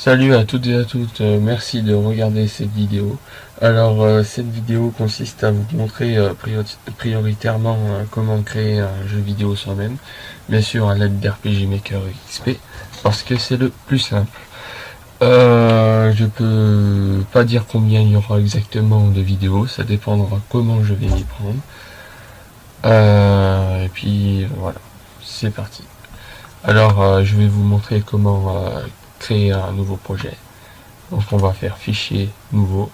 Salut à toutes et à toutes, merci de regarder cette vidéo. Alors cette vidéo consiste à vous montrer prioritairement comment créer un jeu vidéo soi-même, bien sûr à l'aide d'RPG Maker XP, parce que c'est le plus simple. Je peux pas dire combien il y aura exactement de vidéos, ça dépendra comment je vais m'y prendre. Et puis voilà, c'est parti. Alors je vais vous montrer comment créer un nouveau projet. Donc on va faire fichier nouveau,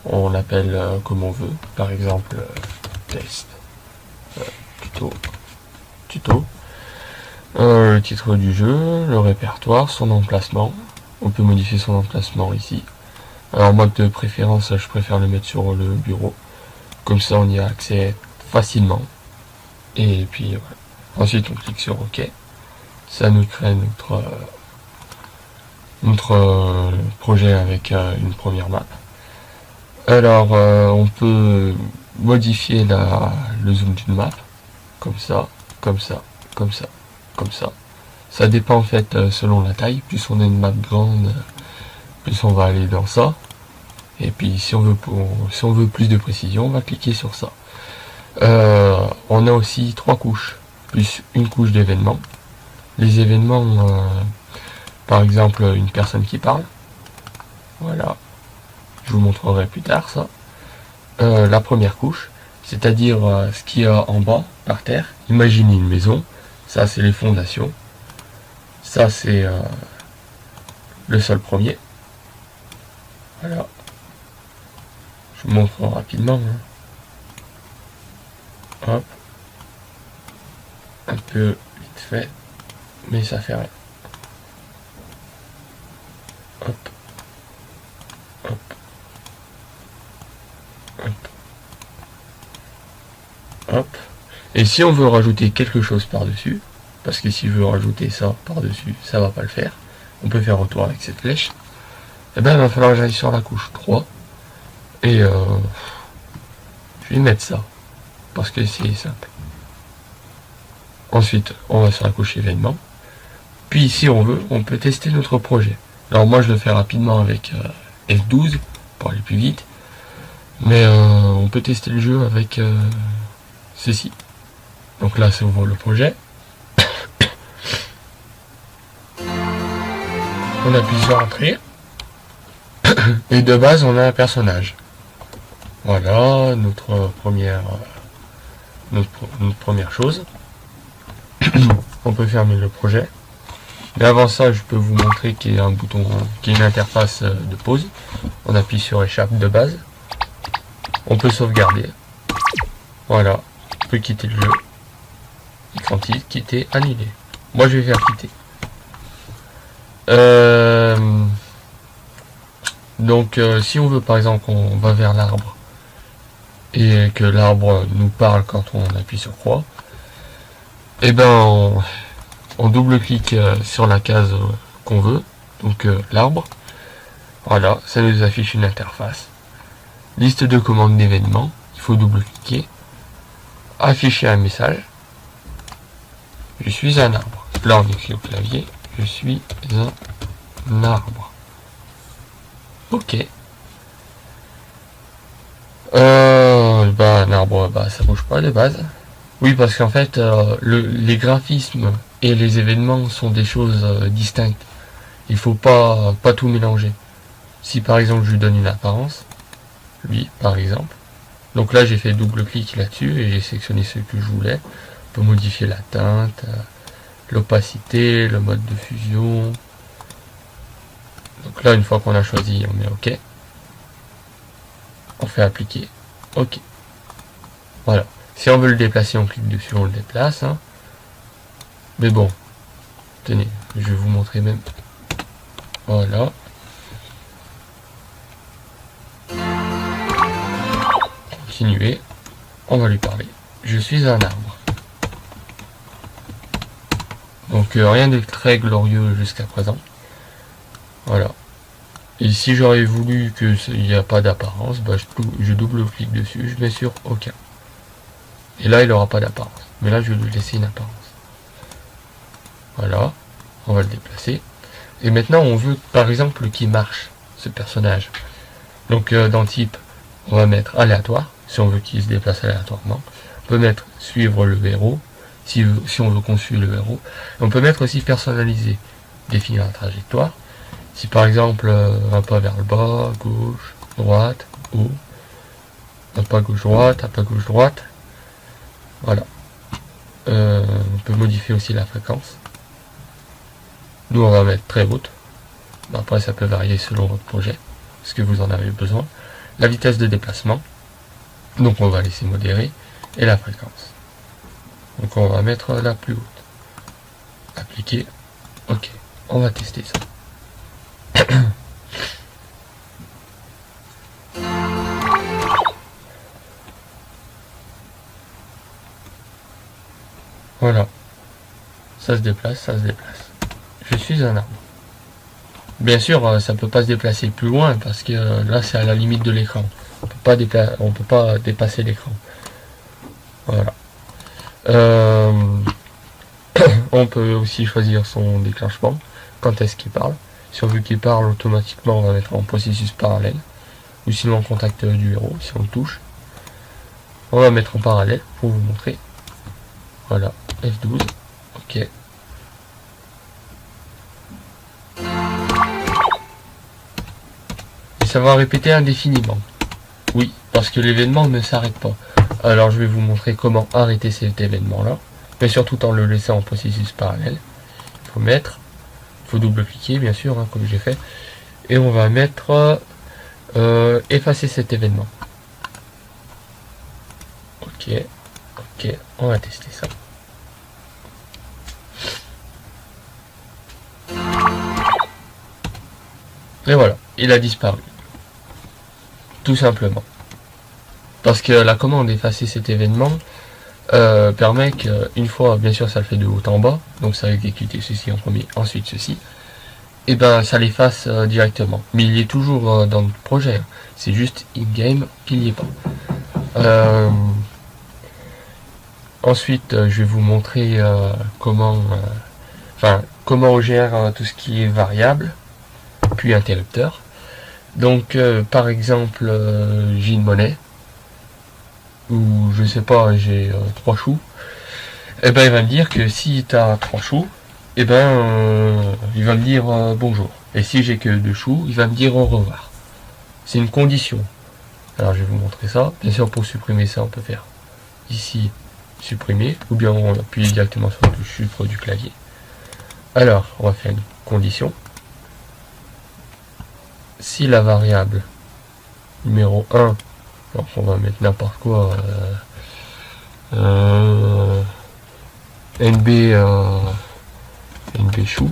on l'appelle comme on veut, par exemple test, tuto, le titre du jeu, le répertoire, son emplacement. On peut modifier son emplacement ici. Alors moi de préférence je préfère le mettre sur le bureau, comme ça on y a accès facilement. Et puis voilà. Ensuite on clique sur OK, ça nous crée notre projet avec une première map. Alors on peut modifier le zoom d'une map, comme ça, comme ça, comme ça, comme ça. Ça dépend en fait selon la taille, plus on a une map grande, plus on va aller dans ça. Et puis si on veut plus de précision, on va cliquer sur ça. On a aussi 3 couches, plus une couche d'événements. Les événements, par exemple une personne qui parle, voilà, je vous montrerai plus tard ça. La première couche, c'est-à-dire ce qu'il y a en bas, par terre. Imaginez une maison, ça c'est les fondations, ça c'est le sol premier. Voilà, je vous montre rapidement. Hop, un peu vite fait, mais ça fait rien. Hop, hop, hop, hop. Et si on veut rajouter quelque chose par-dessus, parce que si je veux rajouter ça par-dessus, ça va pas le faire, on peut faire retour avec cette flèche, et ben il va falloir que j'aille sur la couche 3, et je vais mettre ça, parce que c'est simple. Ensuite, on va sur la couche événement, puis si on veut, on peut tester notre projet. Alors moi je le fais rapidement avec F12, pour aller plus vite, mais on peut tester le jeu avec ceci. Donc là, ça ouvre le projet. On appuie sur Entrée. Et de base, on a un personnage. Voilà notre première chose. On peut fermer le projet. Mais avant ça, je peux vous montrer qu'il y a un bouton, qu'il y a une interface de pause. On appuie sur Échappe de base. On peut sauvegarder. Voilà. On peut quitter le jeu. Écran titre, quitter, annuler. Moi, je vais faire quitter. Donc si on veut par exemple qu'on va vers l'arbre et que l'arbre nous parle quand on appuie sur croix, et ben on double-clique sur la case qu'on veut, donc l'arbre. Voilà, ça nous affiche une interface. Liste de commandes d'événements, il faut double-cliquer. Afficher un message. Je suis un arbre. Là on écrit au clavier, je suis un arbre. Ok. Un arbre, ça bouge pas de base. Oui, parce qu'en fait, les graphismes et les événements sont des choses distinctes. Il faut pas tout mélanger. Si par exemple je lui donne une apparence, lui par exemple, donc là j'ai fait double clic là-dessus et j'ai sélectionné ce que je voulais. On peut modifier la teinte, l'opacité, le mode de fusion. Donc là, une fois qu'on a choisi, on met OK. On fait appliquer. OK. Voilà. Si on veut le déplacer, on clique dessus, on le déplace. Hein. Mais bon, tenez, je vais vous montrer même. Voilà. Continuer. On va lui parler. Je suis un arbre. Donc rien de très glorieux jusqu'à présent. Voilà. Et si j'aurais voulu qu'il n'y a pas d'apparence, je double-clique dessus, je mets sur aucun. Et là, il n'aura pas d'apparence. Mais là, je vais lui laisser une apparence. Voilà. On va le déplacer. Et maintenant, on veut par exemple qu'il marche, ce personnage. Donc dans type, on va mettre aléatoire, si on veut qu'il se déplace aléatoirement. On peut mettre suivre le héros, si on veut qu'on suive le héros. On peut mettre aussi personnaliser, définir la trajectoire. Si par exemple, un pas vers le bas, gauche, droite, haut, un pas gauche-droite, un pas gauche-droite. Voilà. On peut modifier aussi la fréquence. Nous, on va mettre très haute. Après, ça peut varier selon votre projet, ce que vous en avez besoin. La vitesse de déplacement. Donc, on va laisser modérer. Et la fréquence. Donc, on va mettre la plus haute. Appliquer. OK. On va tester ça. Voilà. Ça se déplace, ça se déplace. Je suis un arbre. Bien sûr, ça ne peut pas se déplacer plus loin parce que là, c'est à la limite de l'écran. On peut pas dépasser l'écran. Voilà. On peut aussi choisir son déclenchement. Quand est-ce qu'il parle. Si on veut qu'il parle automatiquement, on va mettre en processus parallèle. Ou sinon en contact du héros, si on le touche. On va mettre en parallèle pour vous montrer. Voilà. F12. OK. Et ça va répéter indéfiniment. Oui, parce que l'événement ne s'arrête pas. Alors je vais vous montrer comment arrêter cet événement-là. Mais surtout en le laissant en processus parallèle. Il faut mettre, il faut double-cliquer bien sûr, hein, comme j'ai fait. Et on va mettre effacer cet événement. OK, OK, on va tester ça. Et voilà, il a disparu. Tout simplement. Parce que la commande effacer cet événement permet qu'une fois, bien sûr ça le fait de haut en bas, donc ça va exécuter ceci en premier, ensuite ceci, et ben ça l'efface directement. Mais il est toujours dans le projet, c'est juste in-game qu'il n'y est pas. Ensuite, je vais vous montrer comment on gère tout ce qui est variable, puis interrupteur. Donc par exemple, j'ai une monnaie, ou je sais pas, j'ai 3 choux, et ben il va me dire que si tu as 3 choux, et ben il va me dire bonjour. Et si j'ai que 2 choux, il va me dire au revoir. C'est une condition. Alors je vais vous montrer ça. Bien sûr, pour supprimer ça, on peut faire ici supprimer, ou bien on appuie directement sur la touche chiffre du clavier. Alors, on va faire une condition. Si la variable numéro 1, donc on va mettre n'importe quoi, NB chou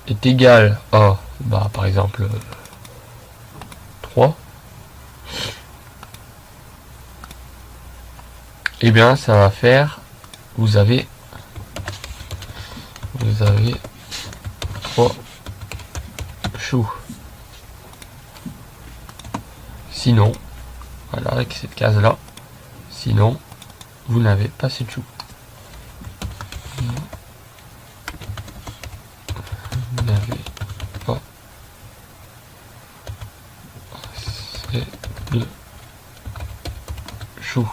est égal à, par exemple, 3, et bien ça va faire, vous avez 3 choux. Sinon, voilà, avec cette case là, sinon vous n'avez pas assez de choux. Vous n'avez pas assez de choux.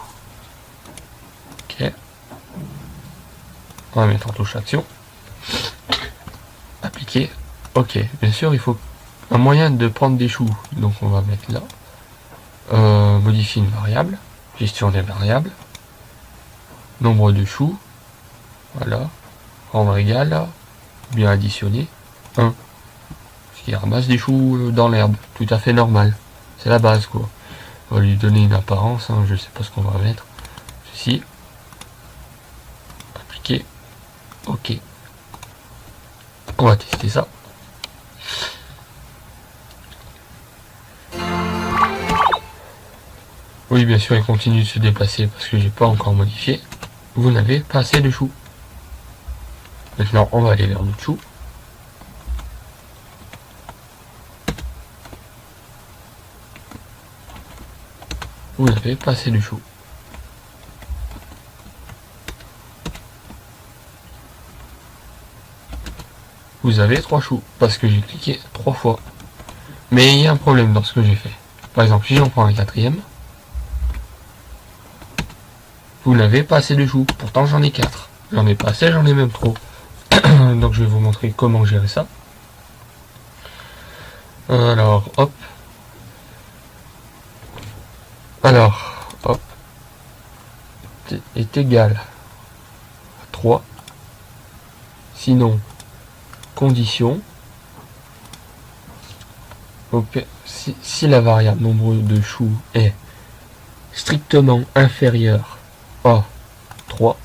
Ok. On va mettre en touche action. Appliquer. Ok. Bien sûr, il faut un moyen de prendre des choux. Donc on va mettre là. Modifier une variable. Gestion des variables. Nombre de choux. Voilà. Rendre égal. Bien additionner. 1. Ce qui ramasse des choux dans l'herbe. Tout à fait normal. C'est la base quoi. On va lui donner une apparence. Hein, je sais pas ce qu'on va mettre. Ceci. Appliquer. Ok. On va tester ça. Oui, bien sûr, il continue de se déplacer parce que j'ai pas encore modifié. Vous n'avez pas assez de choux. Maintenant, on va aller vers notre chou. Vous n'avez pas assez de choux. vous avez 3 choux, parce que j'ai cliqué 3 fois. Mais il y a un problème dans ce que j'ai fait. Par exemple, si j'en prends un quatrième, vous n'avez pas assez de choux. Pourtant, j'en ai 4. J'en ai pas assez, j'en ai même trop. Donc, je vais vous montrer comment gérer ça. Alors, hop. Alors, hop. Est égal à 3. Sinon, condition. Si la variable nombre de choux est strictement inférieur à 3,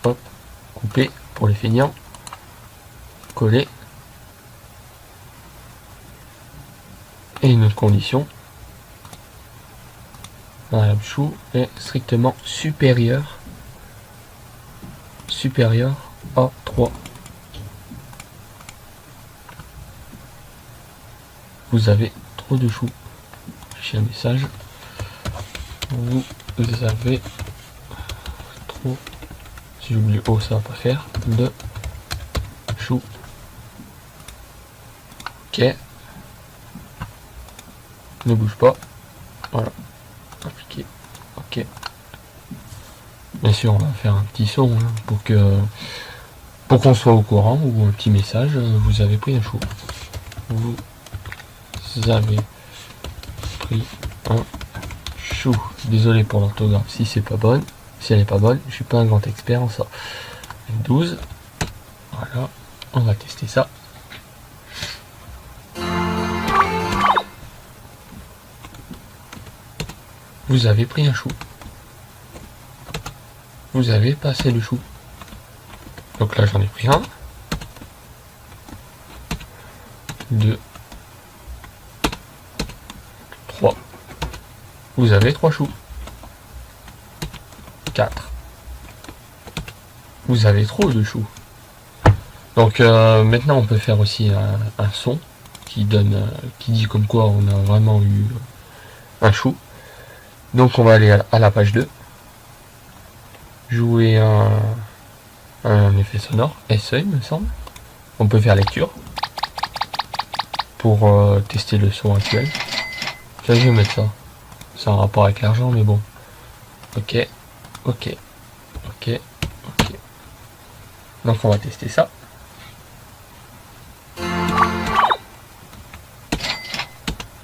hop, couper pour les feignants, coller, et une autre condition, la variable chou est strictement supérieure à 3. Vous avez trop de choux. J'ai un message. Vous avez trop. Si j'oublie O, ça va pas faire. De choux. Ok. Ne bouge pas. Voilà. Appliquer. Ok. Bien sûr, on va faire un petit son hein, pour qu'on soit au courant, ou un petit message. Vous avez pris un chou. Vous avez pris un chou. Désolé pour l'orthographe si c'est pas bonne. Si elle est pas bonne, je suis pas un grand expert en ça. 12. Voilà. On va tester ça. Vous avez pris un chou. Vous avez passé le chou. Donc là j'en ai pris un. 2. 3. Vous avez 3 choux. 4. Vous avez trop de choux. Donc maintenant on peut faire aussi un son qui dit comme quoi on a vraiment eu un chou. Donc on va aller à la page 2. Jouer un effet sonore, SE il me semble. On peut faire lecture pour tester le son actuel. Là, je vais mettre ça. C'est un rapport avec l'argent, mais bon. Ok. Donc on va tester ça.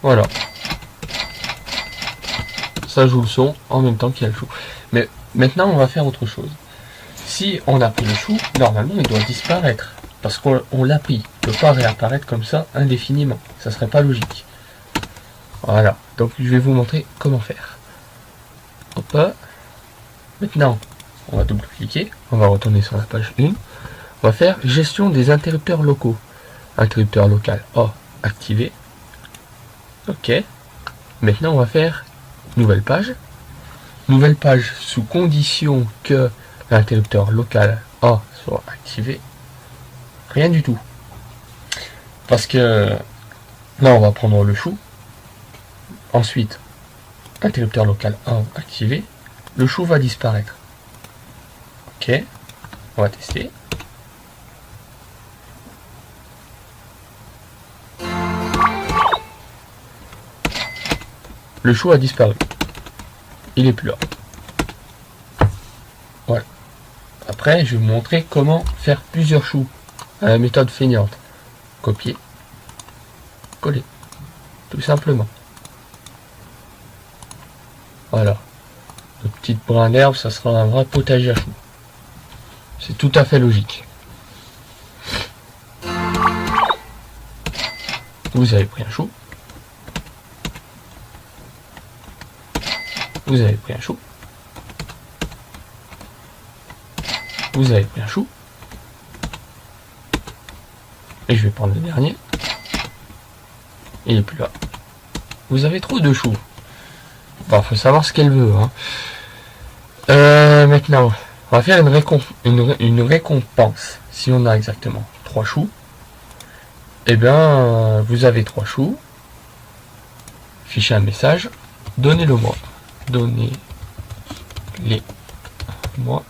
Voilà. Ça joue le son en même temps qu'il y a le chou. Mais maintenant on va faire autre chose. Si on a pris le chou, normalement il doit disparaître. Parce qu'on l'a pris. Il ne peut pas réapparaître comme ça indéfiniment. Ça serait pas logique. Voilà. Donc je vais vous montrer comment faire. Hop. Maintenant, on va double-cliquer. On va retourner sur la page 1. On va faire gestion des interrupteurs locaux. Interrupteur local A activé. Ok. Maintenant on va faire nouvelle page. Nouvelle page sous condition que l'interrupteur local A soit activé. Rien du tout. Parce que là on va prendre le chou. Ensuite, interrupteur local A activé. Le chou va disparaître. Ok. On va tester. Le chou a disparu. Il est plus là. Voilà. Après, je vais vous montrer comment faire plusieurs choux à la méthode feignante. Copier, coller, tout simplement. Voilà. Le petit brin d'herbe, ça sera un vrai potager à choux. C'est tout à fait logique. Vous avez pris un chou. Vous avez pris un chou. Vous avez pris un chou. Et je vais prendre le dernier. Il n'est plus là. Vous avez trop de choux. Bon, faut savoir ce qu'elle veut. Hein. Maintenant, on va faire une récompense. Si on a exactement 3 choux, eh bien, vous avez 3 choux. Fichez un message. Donnez-le moi. Donnez-les moi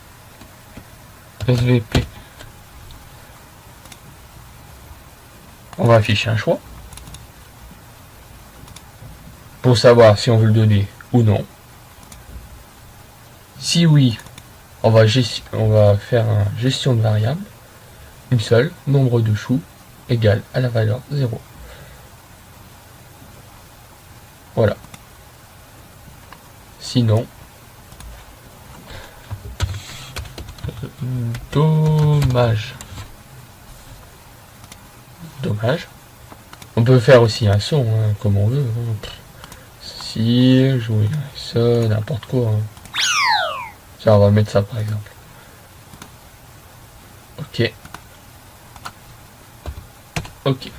SVP. On va afficher un choix pour savoir si on veut le donner ou non. Si oui, on va faire une gestion de variable, une seule, nombre de choux égale à la valeur 0. Voilà. Sinon, dommage. Dommage. On peut faire aussi un son, hein, comme on veut. Hein. Si, jouer ça, n'importe quoi. Hein. Tiens, on va mettre ça par exemple. Ok. Ok.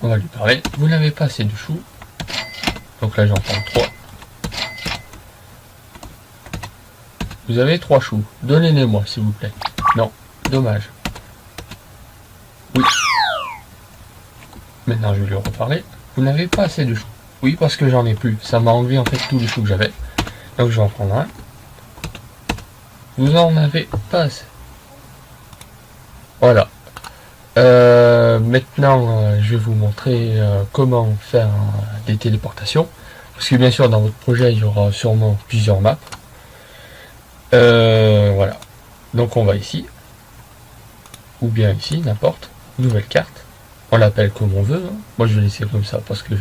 On va lui parler. Vous n'avez pas assez de choux. Donc là j'en prends 3. Vous avez 3 choux. Donnez-les-moi s'il vous plaît. Non. Dommage. Oui. Maintenant je vais lui reparler. Vous n'avez pas assez de choux. Oui, parce que j'en ai plus. Ça m'a enlevé en fait tous les choux que j'avais. Donc je vais en prendre un. Vous en avez pas assez. Voilà. Maintenant, je vais vous montrer comment faire des téléportations. Parce que bien sûr, dans votre projet, il y aura sûrement plusieurs maps. Voilà. Donc on va ici. Ou bien ici, n'importe. Nouvelle carte. On l'appelle comme on veut. Hein. Moi, je vais laisser comme ça parce que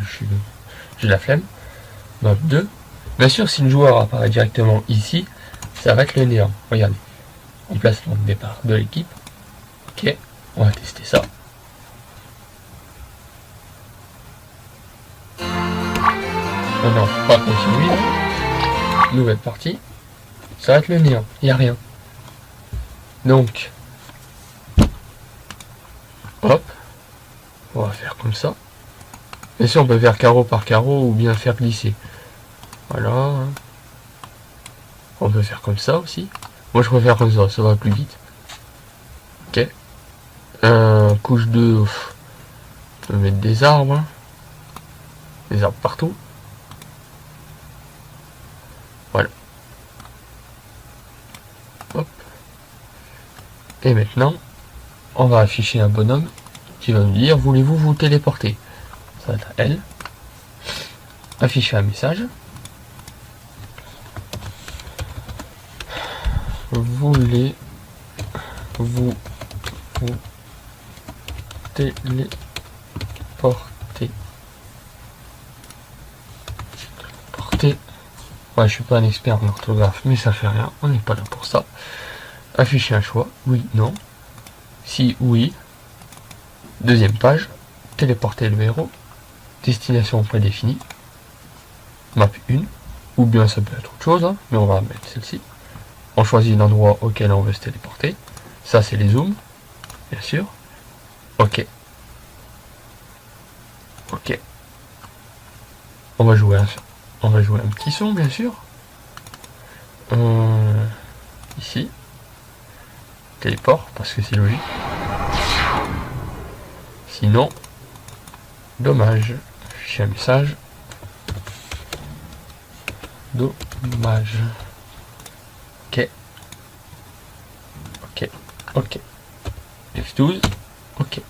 j'ai la flemme. Map 2. Bien sûr, si le joueur apparaît directement ici, ça va être le néant. Regardez. On place le départ de l'équipe. Ok. On va tester ça. Oh non, pas continuer. Nouvelle partie. Ça va être le néant. Il n'y a rien. Donc, hop. On va faire comme ça. Et si on peut faire carreau par carreau ou bien faire glisser. Voilà. On peut faire comme ça aussi. Moi je préfère comme ça va plus vite. Ok. Couche 2. On peut mettre des arbres. Hein. Des arbres partout. Voilà. Hop. Et maintenant, on va afficher un bonhomme qui va nous dire voulez-vous vous téléporter. Ça va être L. Afficher un message. Voulez-vous vous téléporter. Ouais, je suis pas un expert en orthographe, mais ça fait rien, on n'est pas là pour ça. Afficher un choix, oui, non. Si oui, deuxième page, téléporter le héros, destination prédéfinie, map 1, ou bien ça peut être autre chose, hein, mais on va mettre celle-ci. On choisit l'endroit auquel on veut se téléporter. Ça c'est les zooms, bien sûr. Ok. Ok. On va jouer un petit son, bien sûr. Ici. Téléport, parce que c'est logique. Sinon, dommage. Afficher un message. Dommage. Ok. Ok. Ok. F12. Ok.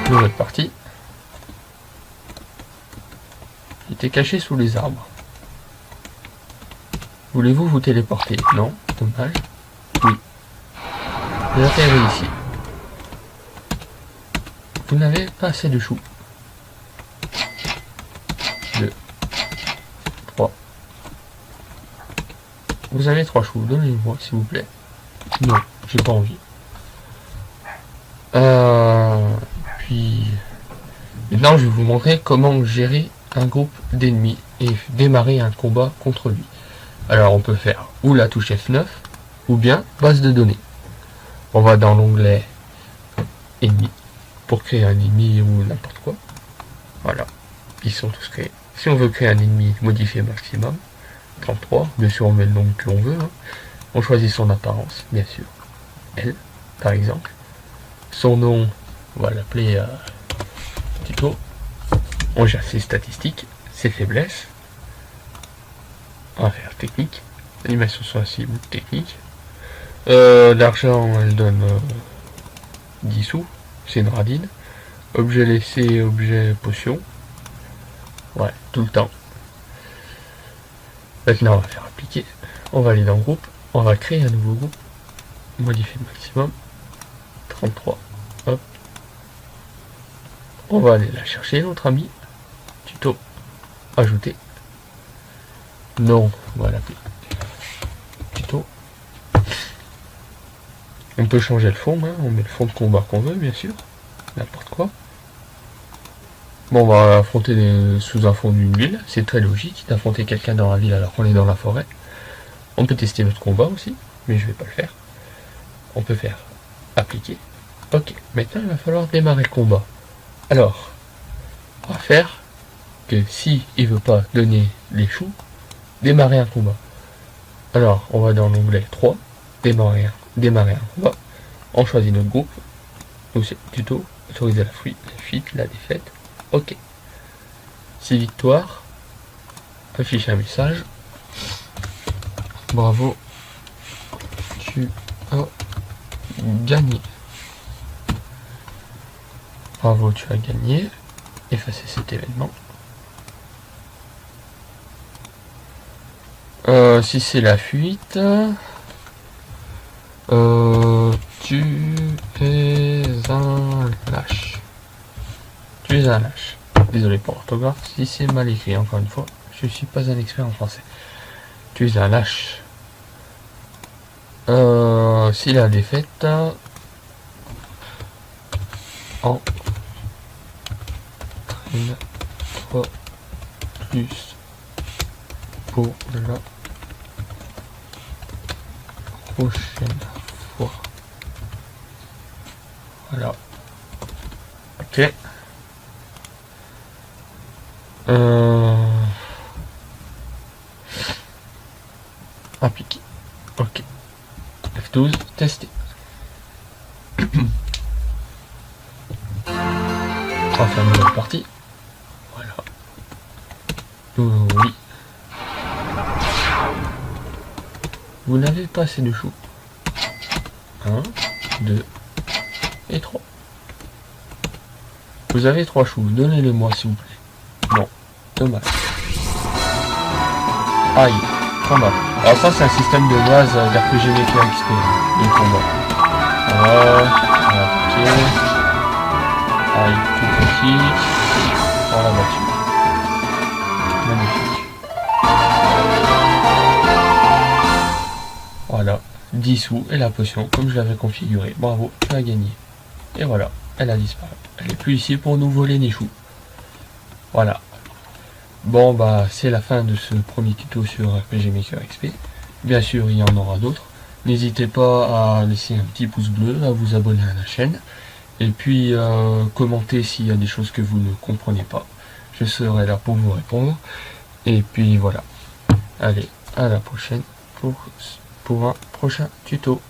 Nouvelle partie. Il était caché sous les arbres. Voulez-vous vous téléporter? Non. Dommage. Oui. J'atterris ici. Vous n'avez pas assez de choux. 2. 3. Vous avez 3 choux. Donnez-moi, s'il vous plaît. Non, j'ai pas envie. Puis... Maintenant, je vais vous montrer comment gérer un groupe d'ennemis et démarrer un combat contre lui. Alors, on peut faire ou la touche F9, ou bien base de données. On va dans l'onglet ennemi pour créer un ennemi ou n'importe quoi. Voilà, ils sont tous créés. Si on veut créer un ennemi modifié maximum, 33, bien sûr on met le nombre que l'on veut. Hein. On choisit son apparence, bien sûr. Elle, par exemple. Son nom, on va l'appeler tuto. On gère ses statistiques, ses faiblesses. On va faire technique, animation sensible, technique. L'argent, elle donne 10 sous, c'est une radine. Objet laissé, objet potion. Ouais, tout le temps. Maintenant, on va faire appliquer. On va aller dans le groupe. On va créer un nouveau groupe. Modifier le maximum. 33. Hop. On va aller la chercher, notre ami. Tuto. Ajouter. Non, on va l'appeler tuto. On peut changer le fond, hein. On met le fond de combat qu'on veut, bien sûr. N'importe quoi. Bon, on va affronter sous un fond d'une ville. C'est très logique d'affronter quelqu'un dans la ville alors qu'on est dans la forêt. On peut tester notre combat aussi, mais je vais pas le faire. On peut faire appliquer. Ok, maintenant il va falloir démarrer le combat. Alors, on va faire que si il veut pas donner les choux, démarrer un combat. Alors, on va dans l'onglet 3, démarrer un combat. On choisit notre groupe. Donc c'est tuto, autoriser la fuite, la défaite. Ok. 6 victoires. Afficher un message. Bravo. Tu as gagné. Bravo, tu as gagné. Effacer cet événement. Si c'est la fuite, tu es un lâche. Tu es un lâche. Désolé pour l'orthographe, si c'est mal écrit, encore une fois, je suis pas un expert en français. Tu es un lâche. Si la défaite en traîne 3 plus pour la prochaine fois. Voilà. Ok. Appliquer. Ok. F12, tester. On va faire une nouvelle partie. Voilà. Oui. Vous n'avez pas assez de choux. 1, 2 et 3. Vous avez 3 choux. Donnez-les-moi s'il vous plaît. Non. Dommage. Aïe. Combat. Alors ça c'est un système de base d'RPG Maker XP. Le combat. Voilà. Ok. Aïe. Tout petit. On l'a battu. Magnifique. Voilà, 10 sous et la potion comme je l'avais configuré. Bravo, tu as gagné. Et voilà, elle a disparu. Elle n'est plus ici pour nous voler les choux. Voilà. Bon bah c'est la fin de ce premier tuto sur RPG Maker XP. Bien sûr il y en aura d'autres. N'hésitez pas à laisser un petit pouce bleu, à vous abonner à la chaîne. Et puis commenter s'il y a des choses que vous ne comprenez pas. Je serai là pour vous répondre. Et puis voilà. Allez, à la prochaine pour un prochain tuto.